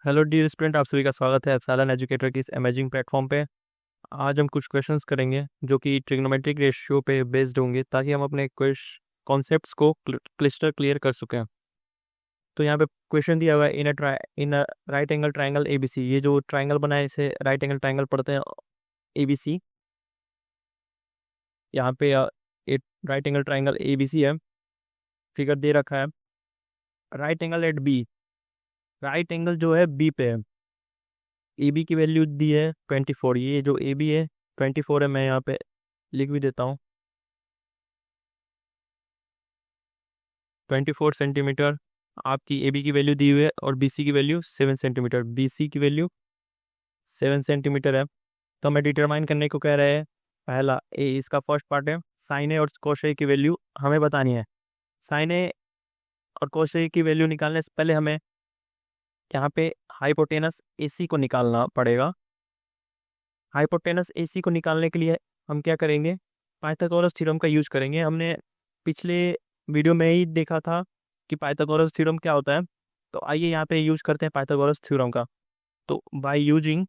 Hello dear student, आप सभी का स्वागत है एप्सिलॉन एजुकेटर की इस अमेजिंग प्लेटफॉर्म पे। आज हम कुछ क्वेश्चंस करेंगे जो कि ट्रिग्नोमेट्रिक रेशियो पे बेस्ड होंगे, ताकि हम अपने कॉन्सेप्ट्स को क्लिस्टर क्लियर कर सकें। तो यहाँ पे क्वेश्चन दिया हुआ है, in a right angle triangle ABC. ये जो ट्राइंगल बना है इसे राइट एंगल ट्राइंगल पढ़ते हैं, एबीसी। यहाँ पे एक राइट एंगल ट्राइंगल एबीसी है, फिगर दे रखा है। Right angle at B, right angle जो है बी पे है। ए बी की वैल्यू दी है 24। ये जो ए बी है 24 है, मैं यहाँ पे लिख भी देता हूँ 24 सेंटीमीटर। आपकी ए बी की वैल्यू दी हुई है और बी सी की वैल्यू 7 सेंटीमीटर। बी सी की वैल्यू 7 सेंटीमीटर है। तो हमें डिटरमाइन करने को कह रहे हैं। पहला ए, इसका फर्स्ट पार्ट है, साइन ए और कोस ए की वैल्यू हमें बतानी है। साइन ए और कोस ए की वैल्यू निकालने से पहले हमें यहाँ पे हाइपोटेनस ए सी को निकालना पड़ेगा। हाइपोटेनस एसी को निकालने के लिए हम क्या करेंगे, पाइथागोरस थ्योरम का यूज करेंगे। हमने पिछले वीडियो में ही देखा था कि पाइथागोरस थ्योरम क्या होता है। तो आइए यहाँ पे यूज करते हैं पाइथागोरस थ्योरम का। तो by using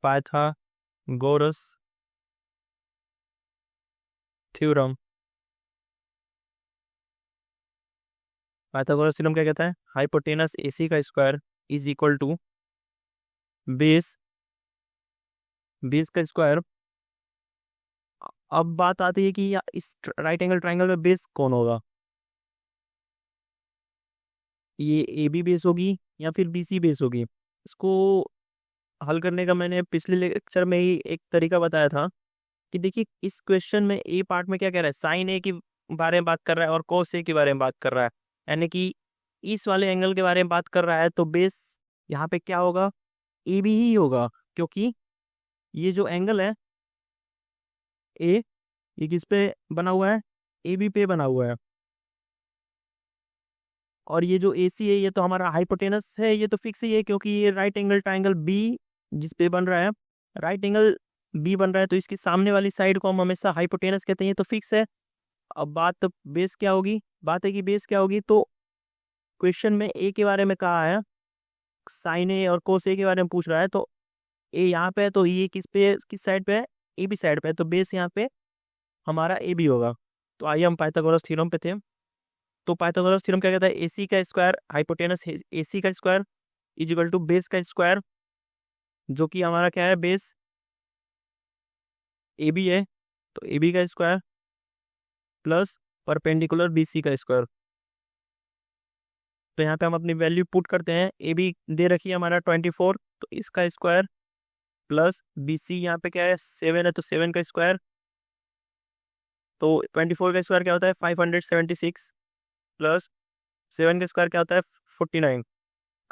Pythagoras theorem, Pythagoras theorem क्या कहता है, हाइपोटेनस एसी का square is equal to base, base का स्क्वायर। अब बात आती है कि इस राइट एंगल ट्राइंगल में बेस कौन होगा। ये ए बी बेस होगी या फिर बी सी बेस होगी। इसको हल करने का मैंने पिछले लेक्चर में ही एक तरीका बताया था कि देखिए, इस क्वेश्चन में ए पार्ट में क्या कह रहा है, साइन ए के बारे में बात कर रहा है और कोस ए के बारे में बात कर रहा है। यानी कि इस वाले एंगल के बारे में बात कर रहा है, तो बेस यहाँ पे क्या होगा, ए बी ही होगा। क्योंकि ये जो एंगल है ए, ये किस पे बना हुआ है, ए बी पे बना हुआ है। और ये जो ए सी है, ये तो हमारा हाइपोटेनस है, ये तो फिक्स ही है, क्योंकि ये राइट एंगल ट्राइंगल बी जिस पे बन रहा है, राइट एंगल बी बन रहा है, तो इसकी सामने वाली साइड को हम हमेशा हाइपोटेनस कहते हैं, ये तो फिक्स है। अब बात बेस क्या होगी, बात है कि बेस क्या होगी। तो क्वेश्चन में ए के बारे में कहा है, साइन ए और कोस ए के बारे में पूछ रहा है। तो ए यहाँ पे है, तो ये किस साइड पे है, ए बी साइड पे है, तो बेस यहाँ पे हमारा ए बी होगा। तो आइए हम पाइथागोरस थ्योरम पे थे। तो पाइथागोरस थ्योरम क्या कहता है, एसी का स्क्वायर, हाइपोटेनस एसी का square is equal to base का स्क्वायर, जो कि हमारा क्या है, बेस ए बी है, तो ए बी का square plus perpendicular B C का स्क्वायर। तो यहाँ पे हम अपनी वैल्यू पुट करते हैं। ए बी दे रखी है हमारा 24, तो इसका स्क्वायर प्लस बी सी यहाँ पे क्या है 7 है, तो 7 का स्क्वायर। तो 24 का स्क्वायर क्या होता है 576 प्लस 7 का स्क्वायर क्या होता है 49।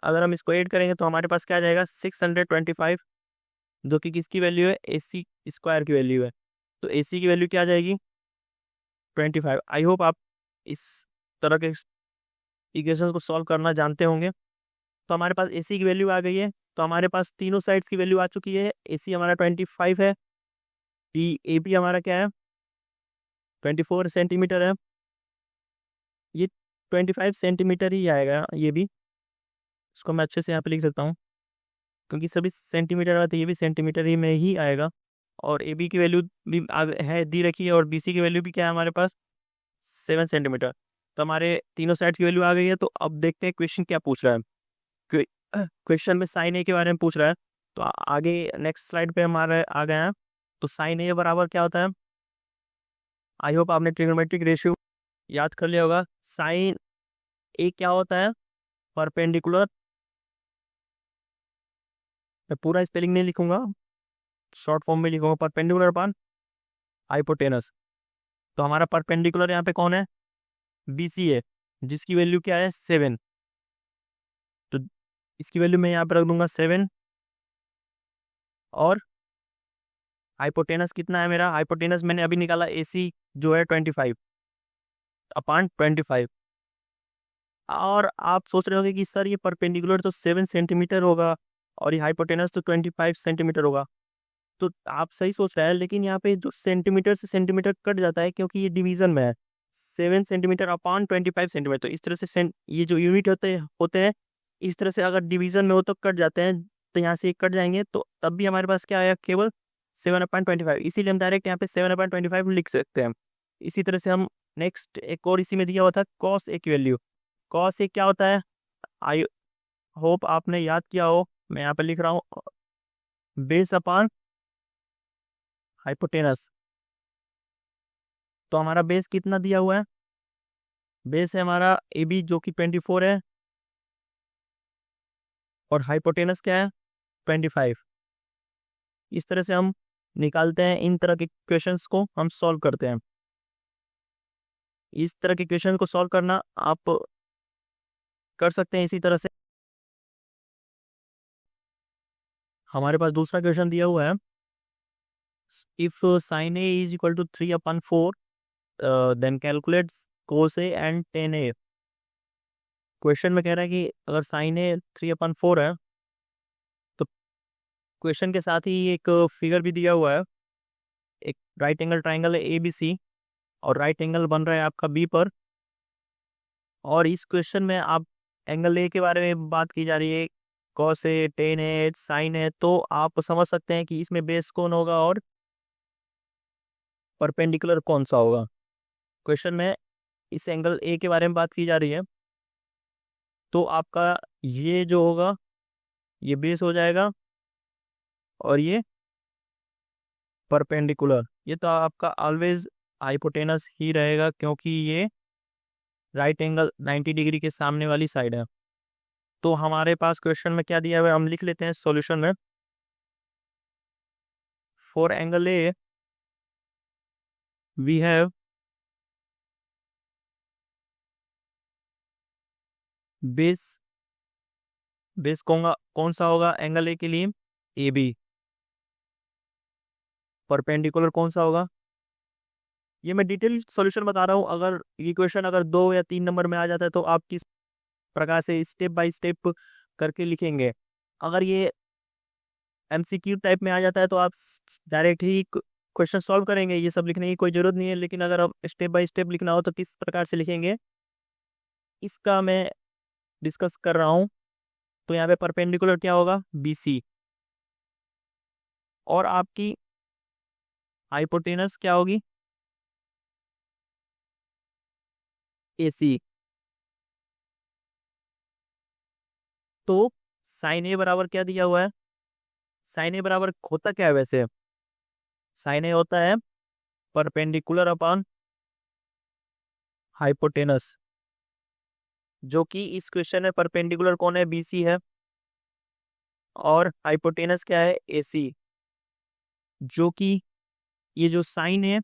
अगर हम इसको ऐड करेंगे तो हमारे पास क्या आ जाएगा 625, जो कि किसकी वैल्यू है, ए सी स्क्वायर की वैल्यू है। तो ए सी की वैल्यू क्या आ जाएगी 25। आई होप आप इस तरह के इक्वेशन को सॉल्व करना जानते होंगे। तो हमारे पास ए सी की वैल्यू आ गई है, तो हमारे पास तीनों साइड्स की वैल्यू आ चुकी है। ए सी हमारा 25 है, पी ए पी हमारा क्या है 24 सेंटीमीटर है। ये 25 सेंटीमीटर ही आएगा, ये भी इसको मैं अच्छे से यहाँ पे लिख सकता हूँ, क्योंकि सभी सेंटीमीटर आते ये भी सेंटीमीटर ही में ही आएगा। और ए बी की वैल्यू भी है दी रखी है, और बी सी की वैल्यू भी क्या है हमारे पास 7 सेंटीमीटर। तो हमारे तीनों साइड्स की वैल्यू आ गई है। तो अब देखते हैं क्वेश्चन क्या पूछ रहा है। क्वेश्चन में साइन ए के बारे में पूछ रहा है। तो आगे नेक्स्ट स्लाइड पे हमारे आ गए हैं। तो साइन ए बराबर क्या होता है, आई होप आपने ट्रिग्नोमेट्रिक रेशियो याद कर लिया होगा। साइन ए क्या होता है, परपेंडिकुलर, मैं पूरा स्पेलिंग नहीं लिखूंगा, शॉर्ट फॉर्म में लिखूंगा, परपेंडिकुलर अपॉन हाइपोटेनस। तो हमारा परपेंडिकुलर यहाँ पे कौन है, बी सी है, जिसकी वैल्यू क्या है 7। तो इसकी वैल्यू मैं यहाँ पे रख दूंगा 7। और हाइपोटेनस कितना है मेरा, हाइपोटेनस मैंने अभी निकाला ए सी जो है 25 अपॉन 25। और आप सोच रहे होंगे कि सर ये परपेंडिकुलर तो 7 सेंटीमीटर होगा और ये हाइपोटेनस तो 25 सेंटीमीटर होगा। तो आप सही सोच रहे हैं, लेकिन यहाँ पे जो सेंटीमीटर से सेंटीमीटर कट जाता है, क्योंकि ये डिवीजन में है। 7 सेंटीमीटर अपॉन 25 सेंटीमीटर। तो इस तरह से ये जो यूनिट होते हैं इस तरह से अगर डिवीजन में हो तो कट जाते हैं, तो यहाँ से कट जाएंगे, तो तब भी हमारे पास क्या आया, केवल 7/25। इसीलिए हम डायरेक्ट यहाँ पे 7/25 लिख सकते हैं। इसी तरह से हम नेक्स्ट एक और इसी में दिया हुआ था कॉस ए की वैल्यू। कॉस ए क्या होता है, आई होप आपने याद किया हो, मैं यहाँ पे लिख रहा हूँ, बेस अपॉन हाइपोटेनस। तो हमारा बेस कितना दिया हुआ है, बेस है हमारा ए बी जो कि 24 है, और हाइपोटेनस क्या है 25। इस तरह से हम निकालते हैं, इन तरह के क्वेश्चंस को हम सॉल्व करते हैं। इस तरह के क्वेश्चन को सॉल्व करना आप कर सकते हैं इसी तरह से। हमारे पास दूसरा क्वेश्चन दिया हुआ है, if sine A is equal to 3/4 then calculates cos A and tan A. Question में कह रहा है कि अगर साइन ए 3/4 है, तो क्वेश्चन के साथ ही एक फिगर भी दिया हुआ है, एक राइट एंगल ट्राइंगल है ए बी सी, और राइट एंगल बन रहा है आपका बी पर, और इस क्वेश्चन में आप एंगल ए के बारे में बात की जा रही है, cos A, ten A, sign है, तो आप समझ सकते हैं कि इसमें बेस कौन होगा और परपेंडिकुलर कौन सा होगा। क्वेश्चन में इस एंगल ए के बारे में बात की जा रही है, तो आपका ये जो होगा ये बेस हो जाएगा, और ये परपेंडिकुलर, ये तो आपका ऑलवेज हाइपोटेनस ही रहेगा, क्योंकि ये राइट एंगल 90 डिग्री के सामने वाली साइड है। तो हमारे पास क्वेश्चन में क्या दिया हुआ है, हम लिख लेते हैं सॉल्यूशन में। For angle A V have base, base कौन सा होगा एंगल ए के लिए, ए बी। परपेंडिकुलर कौन सा होगा, ये मैं डिटेल सॉल्यूशन बता रहा हूँ। अगर ये क्वेश्चन अगर 2 या 3 नंबर में आ जाता है तो आप किस प्रकार से स्टेप बाय स्टेप करके लिखेंगे। अगर ये एमसीक्यू टाइप में आ जाता है तो आप डायरेक्ट ही क्वेश्चन सॉल्व करेंगे, ये सब लिखने की कोई जरूरत नहीं है। लेकिन अगर आप स्टेप बाय स्टेप लिखना हो तो किस प्रकार से लिखेंगे, इसका मैं डिस्कस कर रहा हूँ। तो यहाँ पे परपेंडिकुलर क्या होगा, BC, और आपकी हाइपोटेनस क्या होगी, AC। तो साइन ए बराबर क्या दिया हुआ है, साइन ए बराबर होता क्या है वैसे, साइन ए होता है परपेंडिकुलर अपॉन हाइपोटेनस, जो कि इस क्वेश्चन में परपेंडिकुलर कौन है, BC है, और हाइपोटेनस क्या है, AC। जो कि ये जो साइन है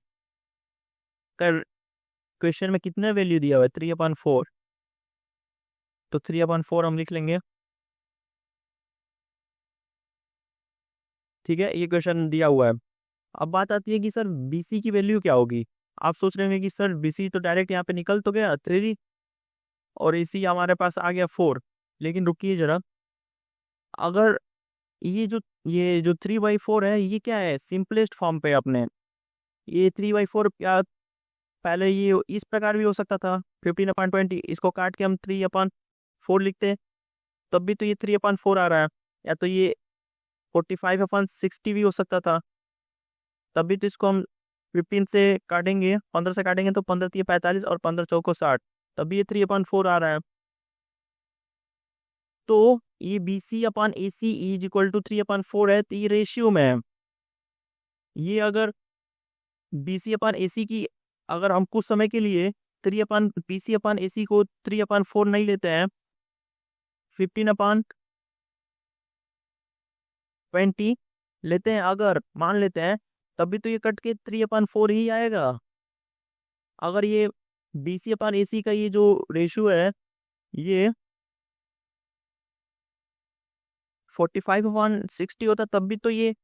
कर क्वेश्चन में कितना वैल्यू दिया हुआ है, 3/4, तो 3/4 हम लिख लेंगे। ठीक है, ये क्वेश्चन दिया हुआ है। अब बात आती है कि सर BC की वैल्यू क्या होगी। आप सोच रहे होंगे कि सर BC तो डायरेक्ट यहाँ पे निकल तो गया 3, और AC हमारे पास आ गया 4। लेकिन रुकिए जरा, अगर ये जो 3/4 है, ये क्या है, सिंपलेस्ट फॉर्म पे अपने, ये 3/4 क्या, पहले ये इस प्रकार भी हो सकता था 15/20, इसको काट के हम 3/4 लिखते हैं, तब भी तो ये 3/4 आ रहा है। या तो ये 45/60 भी हो सकता था, तब भी तो इसको हम 15 से काटेंगे, 15 से काटेंगे तो 15×3 = 45 और 15×4 = 60, तब भी ये 3/4 आ रहा है। तो ये BC/AC इज इक्वल टू 3/4 है, तो ये रेशियो में है। ये अगर BC/AC की, अगर हम कुछ समय के लिए BC/AC को 3/4 नहीं लेते हैं, 15/20 लेते हैं, अगर मान लेते हैं, तब भी तो ये कट के 3/4 ही आएगा। अगर ये BC/AC का ये जो रेशियो है, ये 45/60 होता, तब भी तो ये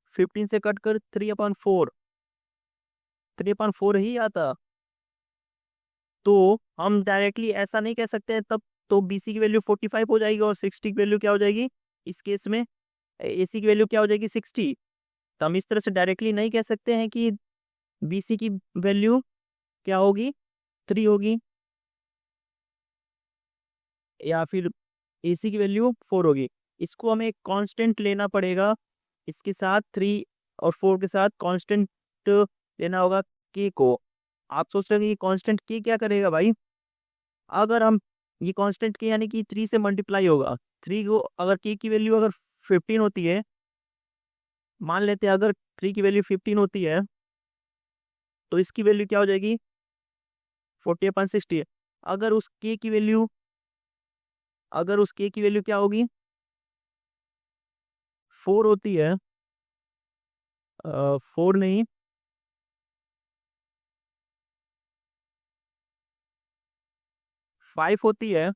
15 से कट कर 3/4 ही आता। तो हम डायरेक्टली ऐसा नहीं कह सकते हैं, तब तो BC की वैल्यू 45 हो जाएगी, और 60 की वैल्यू क्या हो जाएगी इस केस में, AC की वैल्यू क्या हो जाएगी 60। तो हम इस तरह से डायरेक्टली नहीं कह सकते हैं कि BC की वैल्यू क्या होगी 3 होगी या फिर AC की वैल्यू 4 होगी। इसको हमें एक कांस्टेंट लेना पड़ेगा, इसके साथ 3 और 4 के साथ कांस्टेंट लेना होगा K को। आप सोच रहे हैं कि ये कांस्टेंट K क्या करेगा भाई? अगर हम ये कांस्टेंट K यानी कि 3 से मल्टीप्लाई होगा, 3 को अगर K की वैल्यू अगर 15 होती है, मान लेते हैं अगर 3 की वैल्यू 15 होती है तो इसकी वैल्यू क्या हो जाएगी? 40/60। अगर उस K की वैल्यू अगर उस K की वैल्यू क्या होगी? 4 होती है, 4 नहीं, 5 होती है,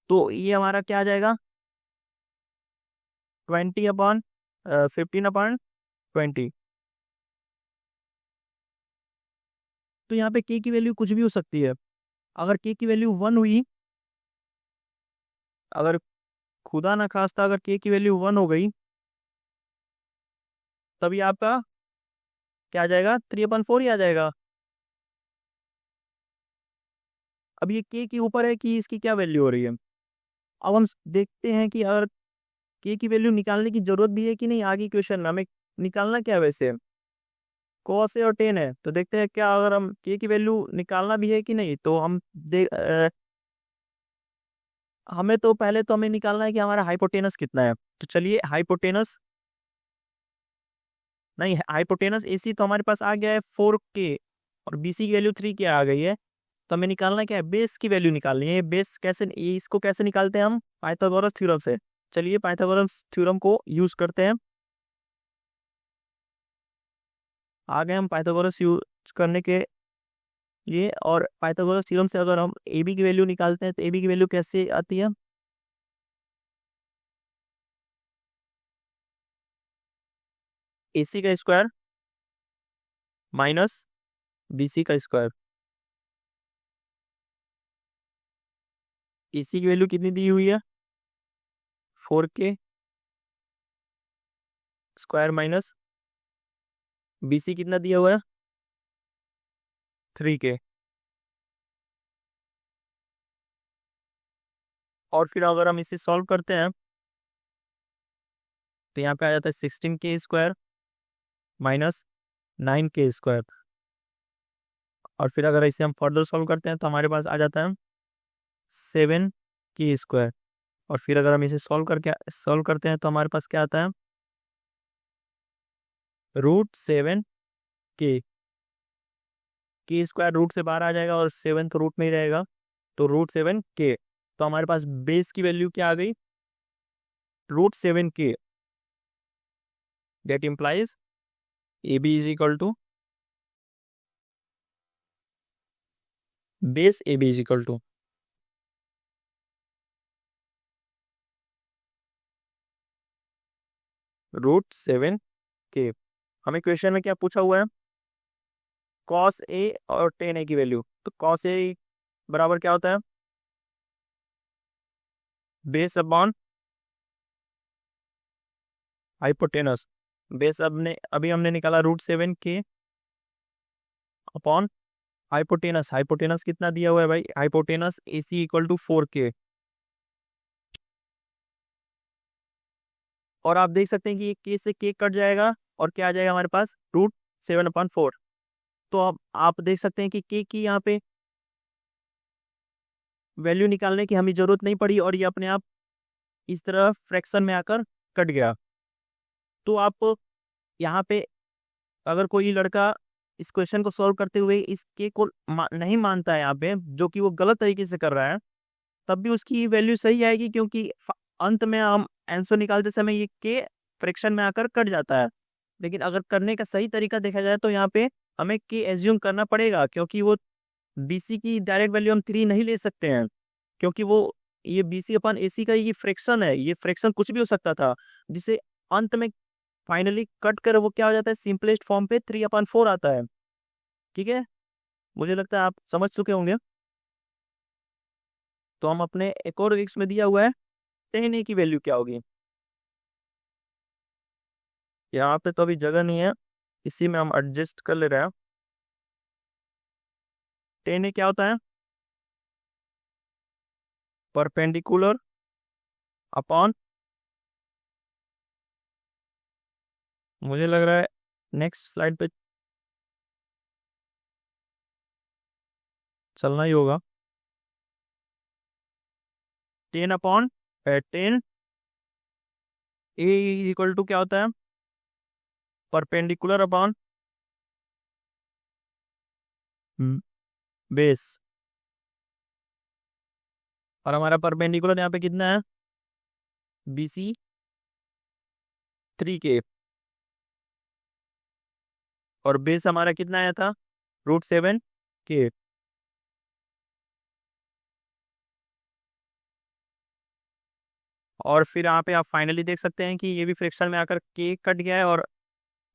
तो ये हमारा क्या आ जाएगा? 15/20। तो यहाँ पे K की वैल्यू कुछ भी हो सकती है। अगर K की वैल्यू 1 हुई, अगर खुदा ना खास्ता अगर K की वैल्यू 1 हो गई, तभी आपका क्या आ जाएगा? 3/4 ही आ जाएगा। अब ये K के ऊपर है कि इसकी क्या वैल्यू हो रही है। अब हम देखते हैं कि अगर K की वैल्यू निकालने की जरूरत भी है कि नहीं। आगे क्वेश्चन में हमें निकालना क्या है वैसे? cos है और tan है, तो देखते हैं क्या अगर हम K की वैल्यू निकालना भी है कि नहीं। तो हम हमें तो पहले तो हमें निकालना है कि हमारा हाइपोटेनस कितना है। तो चलिए हाइपोटेनस, नहीं, हाइपोटेनस AC तो हमारे पास आ गया है 4K और BC की वैल्यू 3K आ गई है। तो हमें निकालना क्या है? बेस की वैल्यू निकालनी है। बेस कैसे, ये इसको कैसे निकालते हैं हम? पाइथागोरस थ्योरम से। चलिए पाइथागोरस थ्योरम को यूज करते हैं। आ गए हम पाइथागोरस यूज करने के लिए। और पाइथागोरस थ्योरम से अगर हम AB की वैल्यू निकालते हैं तो AB की वैल्यू कैसे आती है? AC का स्क्वायर माइनस BC का स्क्वायर। AC की वैल्यू कितनी दी हुई है? 4K स्क्वायर माइनस BC कितना दिया हुआ है? 3K। और फिर अगर हम इसे सॉल्व करते हैं तो यहाँ पे आ जाता है 16K square minus 9K square. और फिर अगर इसे हम फर्दर सॉल्व करते हैं तो हमारे पास आ जाता है 7K स्क्वायर। और फिर अगर हम इसे सॉल्व करते हैं तो हमारे पास क्या आता है? √7K। K स्क्वायर रूट से बाहर आ जाएगा और 7 तो रूट में ही रहेगा, तो √7K। तो हमारे पास बेस की वैल्यू क्या आ गई? √7K। That implies AB is equal to base AB is equal to √7K। हमें क्वेश्चन में क्या पूछा हुआ है? cos A और tan A की वैल्यू। तो cos A बराबर क्या होता है? Base upon hypotenuse. बेस अभी हमने निकाला √7K अपॉन हाइपोटेनस। हाइपोटेनस कितना दिया हुआ है भाई? Hypotenuse AC equal to 4K। और आप देख सकते हैं कि ये K से K कट जाएगा और क्या आ जाएगा हमारे पास? √7/4। तो अब आप देख सकते हैं कि K की यहाँ पे वैल्यू निकालने की हमें जरूरत नहीं पड़ी और ये अपने आप इस तरह फ्रैक्शन में आकर कट गया। तो आप यहाँ पे अगर कोई लड़का इस क्वेश्चन को सॉल्व करते हुए इस के को नहीं मानता है यहाँ पे, जो कि वो गलत तरीके से कर रहा है, तब भी उसकी वैल्यू सही आएगी, क्योंकि अंत में हम आंसर निकालते समय ये के फ्रैक्शन में आकर कट जाता है। लेकिन अगर करने का सही तरीका देखा जाए तो यहाँ पे हमें के एज्यूम करना पड़ेगा, क्योंकि वो BC की डायरेक्ट वैल्यू हम 3 नहीं ले सकते हैं, क्योंकि वो ये BC/AC का ये फ्रैक्शन है। ये फ्रैक्शन कुछ भी हो सकता था, जिसे अंत में फाइनली कट कर वो क्या हो जाता है? सिंपलेस्ट फॉर्म पे 3/4 आता है। ठीक है, मुझे लगता है आप समझ चुके होंगे। तो हम अपने एक और रिक्स में दिया हुआ है tan A की वैल्यू क्या होगी। यहाँ पे तो अभी जगह नहीं है, इसी में हम एडजस्ट कर ले रहे हैं। टेन ए क्या होता है, परपेंडिकुलर अपॉन, मुझे लग रहा है नेक्स्ट स्लाइड पे चलना ही होगा। 10 ए इक्वल टू क्या होता है, परपेंडिकुलर अपॉन बेस, और हमारा परपेंडिकुलर यहाँ पे कितना है, BC 3K, और बेस हमारा कितना आया था, √7K। और फिर यहाँ पे आप फाइनली देख सकते हैं कि ये भी फ्रैक्शन में आकर K कट गया है, और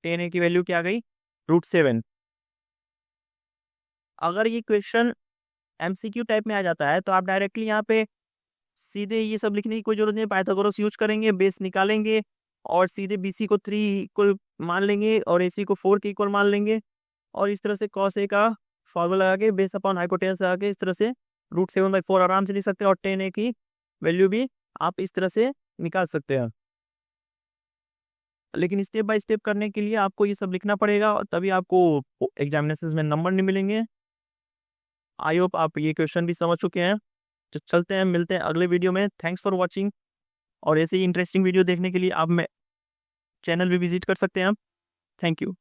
10A की वैल्यू क्या आ गई, √7। अगर ये क्वेश्चन MCQ टाइप में आ जाता है तो आप डायरेक्टली यहाँ पे सीधे ये सब लिखने की कोई जरूरत नहीं, पाइथागोरस यूज करेंगे, बेस निकालेंगे और सीधे BC को 3 इक्वल मान लेंगे और AC को 4 के इक्वल मान लेंगे, और इस तरह से cos A का फॉर्मूला लगा के बेस अपॉन हाइपोटेनस लगा के इस तरह से √7/4 आराम से लिख सकते हैं, और 10A की वैल्यू भी आप इस तरह से निकाल सकते हैं। लेकिन स्टेप बाय स्टेप करने के लिए आपको ये सब लिखना पड़ेगा, और तभी आपको एग्जामिनेशन में नंबर नहीं मिलेंगे। आई होप आप ये क्वेश्चन भी समझ चुके हैं। तो चलते हैं, मिलते हैं अगले वीडियो में। थैंक्स फॉर वॉचिंग, और ऐसे ही इंटरेस्टिंग वीडियो देखने के लिए आप चैनल भी विजिट कर सकते हैं। Thank you.